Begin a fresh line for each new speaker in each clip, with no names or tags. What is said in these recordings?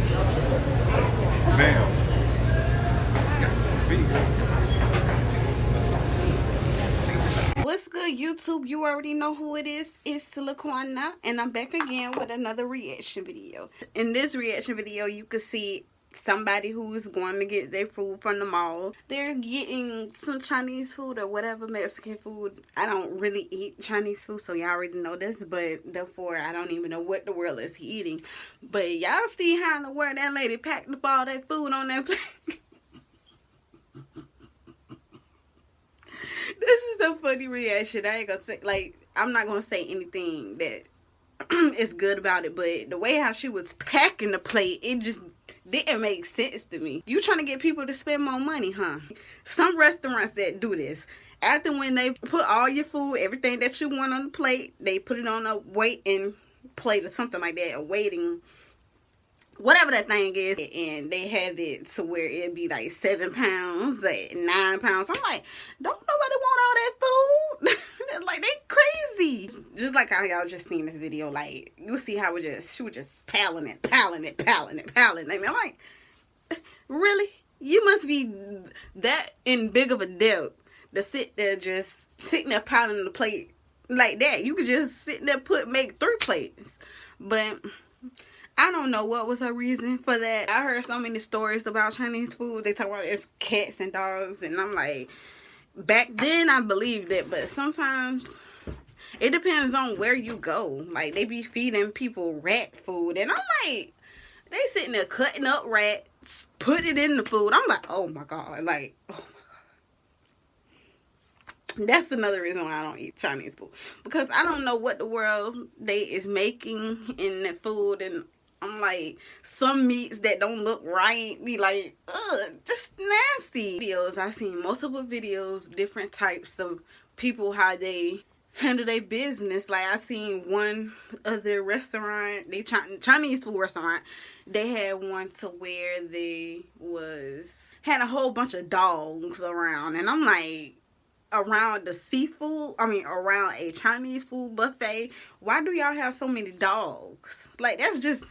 Bam.
What's good, YouTube? You already know who it is. It's Laquana, and I'm back again with another reaction video. In this reaction video, you can see somebody who's going to get their food from the mall. They're getting some Chinese food or whatever, Mexican food. I don't really eat Chinese food, so y'all already know this, but therefore I don't even know what the world is eating. But y'all see how in the world that lady packed up all that food on that plate. This is a funny reaction. I ain't gonna say, like, I'm not gonna say anything that is good about it, but the way how she was packing the plate, it just didn't make sense to me. You trying to get people to spend more money, huh? Some restaurants that do this, after when they put all your food, everything that you want on the plate, they put it on a waiting plate or something like that, a waiting, whatever that thing is, and they have it to where it'd be like 7 pounds, like 9 pounds. I'm like, don't nobody want all that food. Like, they crazy. Just like how y'all just seen this video, like, you see how she was just piling it. And I'm like, really? You must be that in big of a depth to sit there just sitting there piling the plate like that. You could just sit there make 3 plates. But I don't know what was her reason for that. I heard so many stories about Chinese food. They talk about it's cats and dogs, and I'm like, back then I believed it, but sometimes it depends on where you go. Like, they be feeding people rat food, and I'm like, they sitting there cutting up rats, put it in the food. I'm like, oh my god, like, oh my god. That's another reason why I don't eat Chinese food, because I don't know what the world they is making in the food. And I'm like, some meats that don't look right be like, ugh, just nasty. Videos, I seen multiple videos, different types of people, how they handle their business. Like, I seen one other restaurant, they Chinese food restaurant, they had one to where they had a whole bunch of dogs around, and I'm like, around the seafood, around a Chinese food buffet, why do y'all have so many dogs? Like, that's just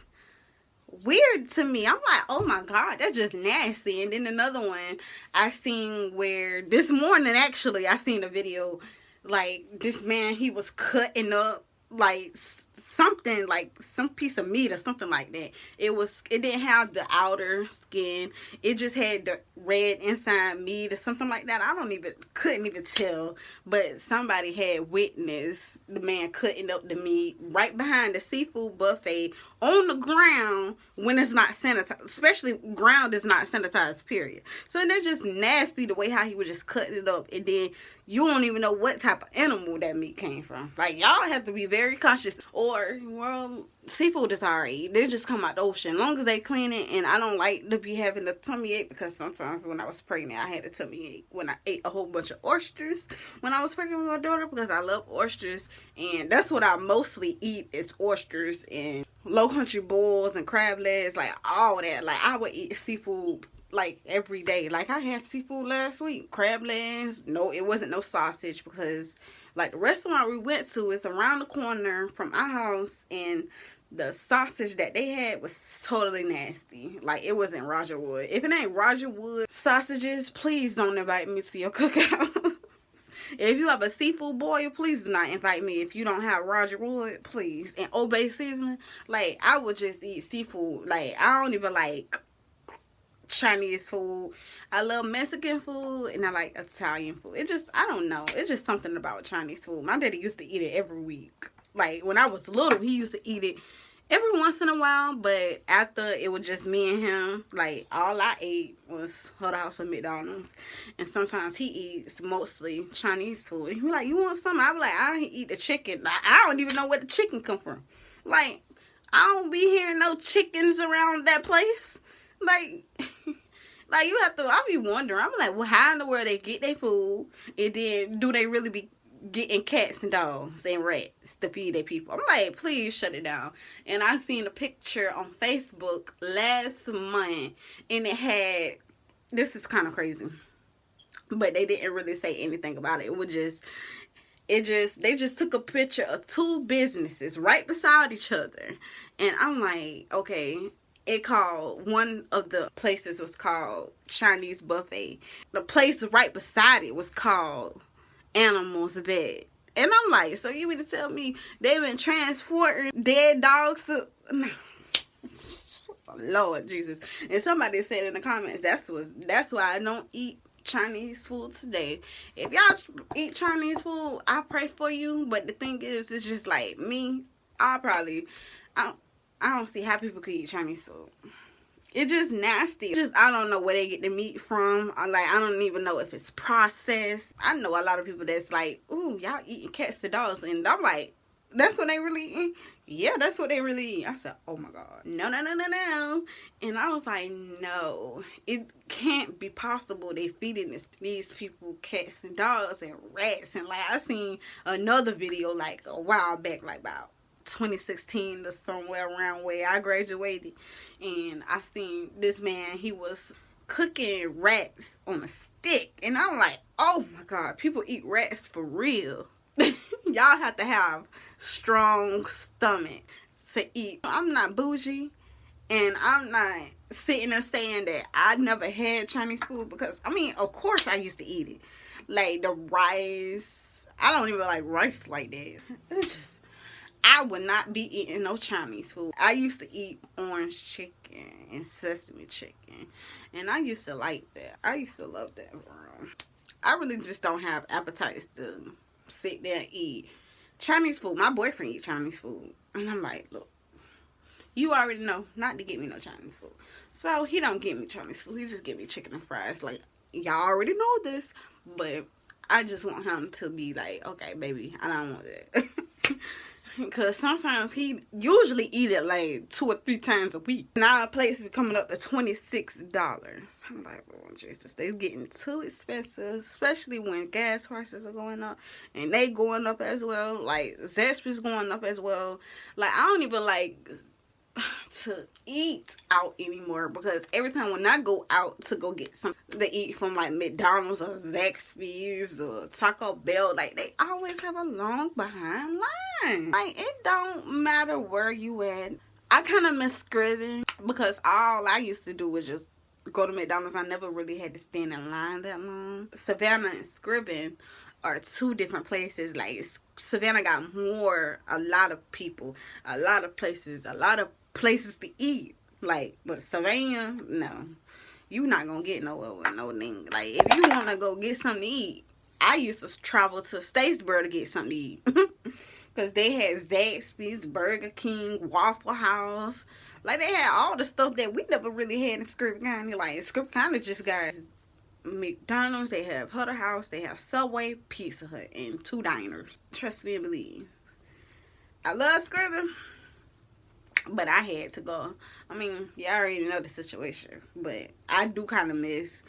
weird to me. I'm like, oh my god, that's just nasty. And then another one I seen where this morning, actually, I seen a video, like, this man, he was cutting up like something, like some piece of meat or something like that. It didn't have the outer skin, it just had the red inside meat or something like that. Couldn't even tell, but somebody had witnessed the man cutting up the meat right behind the seafood buffet on the ground when it's not sanitized. Especially ground is not sanitized, period. So that's just nasty, the way how he was just cutting it up, and then you don't even know what type of animal that meat came from. Like, y'all have to be very cautious. Or, well, seafood is alright. They just come out the ocean. As long as they clean it. And I don't like to be having a tummy ache, because sometimes when I was pregnant, I had a tummy ache when I ate a whole bunch of oysters when I was pregnant with my daughter, because I love oysters. And that's what I mostly eat, is oysters and low country boils and crab legs, like all that. Like, I would eat seafood like every day. Like, I had seafood last week, crab legs. No, it wasn't no sausage, because like the restaurant we went to is around the corner from our house, and the sausage that they had was totally nasty. Like, it wasn't Roger Wood. If it ain't Roger Wood sausages, please don't invite me to your cookout. If you have a seafood boil, please do not invite me. If you don't have Roger Wood, please. And Old Bay seasoning, like, I would just eat seafood. Like, I don't even like Chinese food. I love Mexican food, and I like Italian food. It just, I don't know, it's just something about Chinese food. My daddy used to eat it every week. Like, when I was little, he used to eat it every once in a while, but after it was just me and him, like, all I ate was Huddle House and McDonald's. And sometimes he eats mostly Chinese food. He be like, you want something? I be like, I don't eat the chicken. I don't even know where the chicken come from. Like, I don't be hearing no chickens around that place. Like, like, you have to, I be wondering. I'm like, well, how in the world they get their food? And then, do they really be getting cats and dogs and rats to feed their people? I'm like, please shut it down. And I seen a picture on Facebook last month, and it had, this is kind of crazy, but they didn't really say anything about it. It was just, they just took a picture of 2 businesses right beside each other. And I'm like, okay, one of the places was called Chinese Buffet. The place right beside it was called Animals Vet. And I'm like, so you mean to tell me they've been transporting dead dogs to... Lord Jesus. And somebody said in the comments, that's why I don't eat Chinese food today. If y'all eat Chinese food, I pray for you. But the thing is, it's just like me. I don't see how people could eat Chinese food. It's just nasty. I don't know where they get the meat from. I don't even know if it's processed. I know a lot of people that's like, ooh, y'all eating cats to dogs. And I'm like, that's what they really eat? Yeah, that's what they really eat. I said, oh my God. No. And I was like, no. It can't be possible they feeding these people cats and dogs and rats. And I seen another video a while back, about 2016 or somewhere around where I graduated, and I seen this man, he was cooking rats on a stick, and I'm like, oh my God, people eat rats for real. Y'all have to have strong stomach to eat. I'm not bougie, and I'm not sitting there saying that I never had Chinese food, because of course I used to eat it. The rice, I don't even like rice like that. It's just, I would not be eating no Chinese food. I used to eat orange chicken and sesame chicken. And I used to like that. I used to love that. I really just don't have appetites to sit there and eat Chinese food. My boyfriend eats Chinese food. And I'm like, look, you already know not to get me no Chinese food. So he don't get me Chinese food. He just give me chicken and fries. Y'all already know this. But I just want him to be like, okay, baby, I don't want that. Because sometimes he usually eat it 2 or 3 times a week. Now a place is coming up to $26. I'm like, oh Jesus, they're getting too expensive, especially when gas prices are going up, and they going up as well. Zaxby's going up as well. I don't even like to eat out anymore, because every time when I go out to go get something to eat from McDonald's or Zaxby's or Taco Bell, they always have a long behind line. It don't matter where you at. I kind of miss Scriven, because all I used to do was just go to McDonald's. I never really had to stand in line that long. Savannah and Scriven are 2 different places. Savannah got a lot of people, a lot of places to eat. But Savannah, no. You not gonna get nowhere with no thing. If you wanna go get something to eat, I used to travel to Statesboro to get something to eat. Because they had Zaxby's, Burger King, Waffle House. They had all the stuff that we never really had in Scripps County. Scripps County just got McDonald's, they have Huddle House, they have Subway, Pizza Hut, and 2 diners. Trust me and believe. I love Scriven, but I had to go. You already know the situation, but I do kind of miss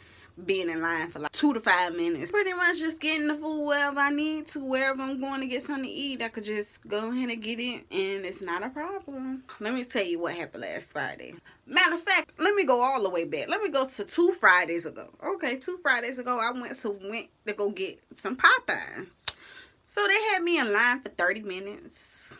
being in line for 2 to 5 minutes. Pretty much just getting the food wherever I need to, wherever I'm going to get something to eat. I could just go ahead and get it, and it's not a problem. Let me tell you what happened last Friday. Matter of fact, let me go all the way back. Let me go to 2 Fridays ago. Okay, 2 Fridays ago, I went to go get some Popeyes. So they had me in line for 30 minutes.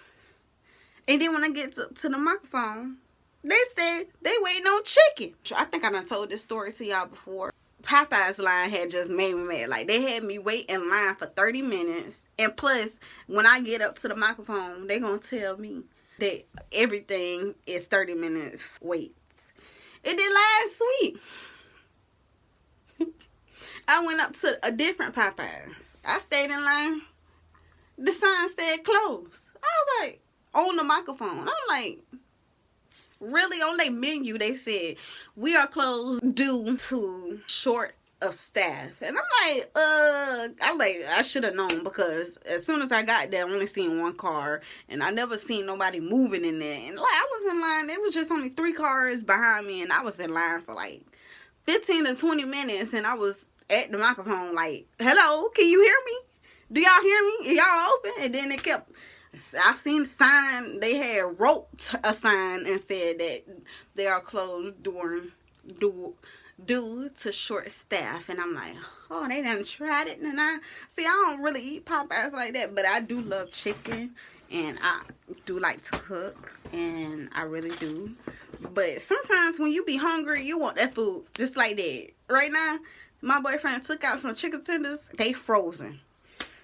And then when I get to the microphone, they said they waiting on chicken. I think I done told this story to y'all before. Popeye's line had just made me mad. They had me wait in line for 30 minutes. And plus, when I get up to the microphone, they gonna tell me that everything is 30 minutes wait. It did last week. I went up to a different Popeyes. I stayed in line. The sign said closed. I was like, on the microphone. I'm like, really? On their menu, they said, we are closed due to short of staff. And I'm like, I should have known, because as soon as I got there, I only seen 1 car, and I never seen nobody moving in there. And I was in line. It was just only 3 cars behind me, and I was in line for 15 to 20 minutes, and I was at the microphone hello, can you hear me? Do y'all hear me? Are y'all open? And then it kept... I seen the sign. They had wrote a sign and said that they are closed due to short staff. And I'm like, oh, they done tried it. And I don't really eat Popeyes like that, but I do love chicken And I do like to cook, and I really do. But sometimes when you be hungry, you want that food just like that. Right now, my boyfriend took out some chicken tenders. They frozen.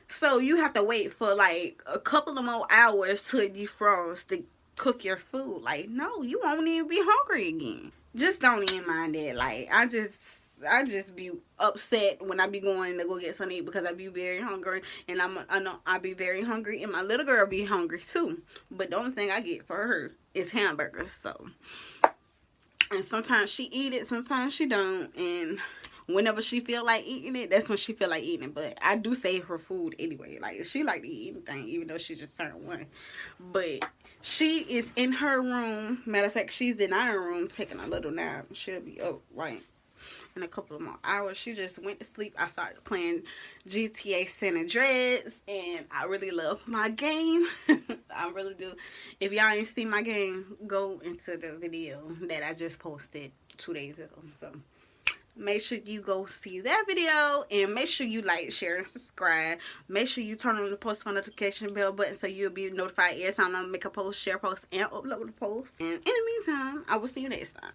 So you have to wait for like a couple of more hours to defrost to cook your food. Like, no, you won't even be hungry again. Just don't even mind that. Like, I just be upset when I be going to go get something to eat because I be very hungry, and I know I be very hungry, and my little girl be hungry too. But the only thing I get for her is hamburgers. So, and sometimes she eat it, sometimes she don't, and whenever she feel like eating it, that's when she feel like eating it. But I do save her food anyway. Like, she like to eat anything, even though she just turned 1. But she is in her room. Matter of fact, she's in our room taking a little nap. She'll be up right in a couple of more hours. She just went to sleep. I started playing GTA San Andreas, and I really love my game. I really do. If y'all ain't seen my game, go into the video that I just posted 2 days ago. So make sure you go see that video, and make sure you like, share, and subscribe. Make sure you turn on the post notification bell button so you'll be notified every time I make a post, share post, and upload a post. And in the meantime, I will see you next time.